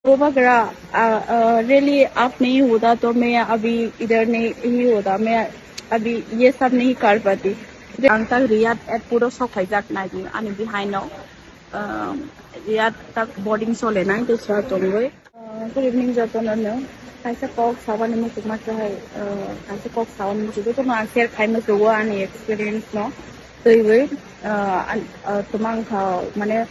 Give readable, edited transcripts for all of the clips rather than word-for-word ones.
Bubagura really up नहीं होता तो मैं अभी इधर नहीं होता मैं अभी ये सब नहीं कर पाती ang tag Riyadh at puro Sokphai na ani behind now Riyadh tag boarding sole na to sa Tong good evening gentlemen no kaisa kok sawan mo kuma hai kaisa kok sawan mo to ma share khai mo to ani experience no to we tumang kha mane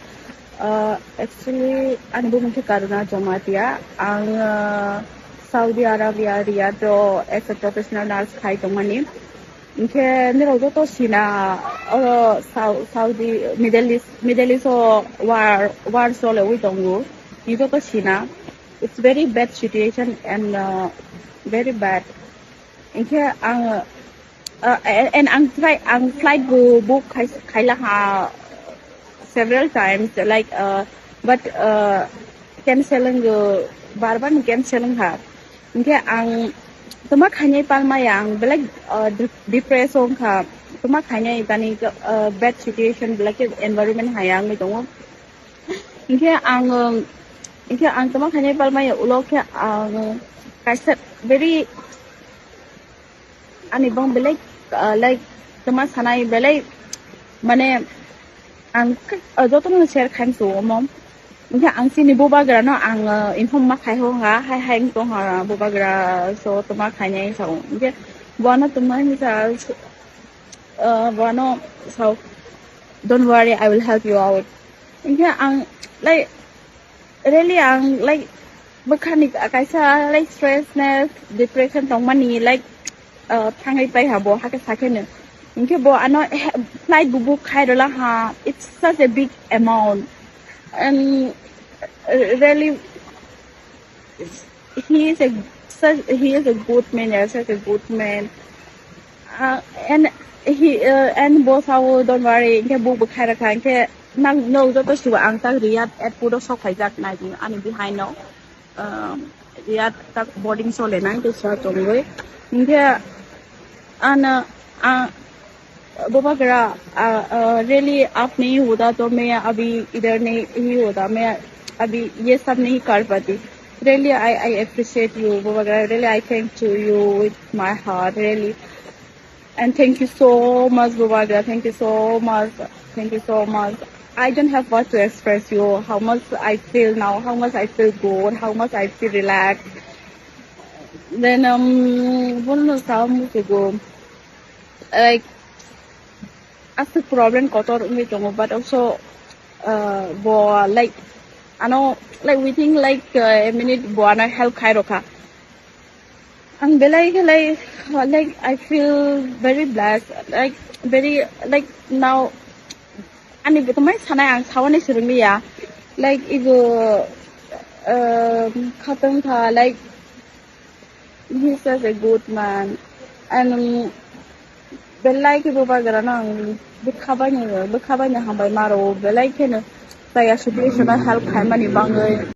actually Arabo mungkin Karuna Jamatia ang Saudi Arabia Riyadho as a professional nurse khai tongmani mungkin nero to sina Saudi Middle East war sole wi tongo ito to sina it's very bad situation and very bad mungkin and ang flight book khai la ha several times like but canceling bar canceling ha okay ang tuma khanya palma yang like depression kha tuma khanya tani bad situation like environment hayang mi tongo okay ang tuma khanya palma ya ulok ang kaisa very ani bang like tuma Sinai belai mane ang joto no share khan so mom nga ang sini Bubagura no ang inform ma khai ho nga hai hang to ha Bubagura so tuma khanya so nge bona tuma ni sa bona so don't worry I will help you out nga ang like really ang like mechanic kaisa like stressness depression tong mani like thangai pai ha bo ha ka sakhen okay, but flight book it's such a big amount, and really, he is a good man, such a good man, and he and both our don't worry, okay, book okay, nang no to siwa ang tag Riyadh at puro Kwchajak na ani behind now, Riyadh tag boarding sole na to sa Tong okay, and Bubagura really up नहीं होता तो मैं अभी इधर नहीं होता मैं अभी ये सब नहीं कर पाती really I appreciate you Bubagura really I thank you with my heart really and thank you so much Bubagura thank you so much I don't have what to express you how much I feel now how much I feel good how much I feel relaxed then one more time to go like as the problem kotor umi tongo but also bo like ano like we think like a minute bo ana help kairoka ang belai like I feel very blessed like very like now ani betumai sanai ang sawane sirmi ya like igo khatang tha like he's such a good man and belai ke Bubagura nang bekhabanya hambai maro belai ke na saya situation help khai mani bangai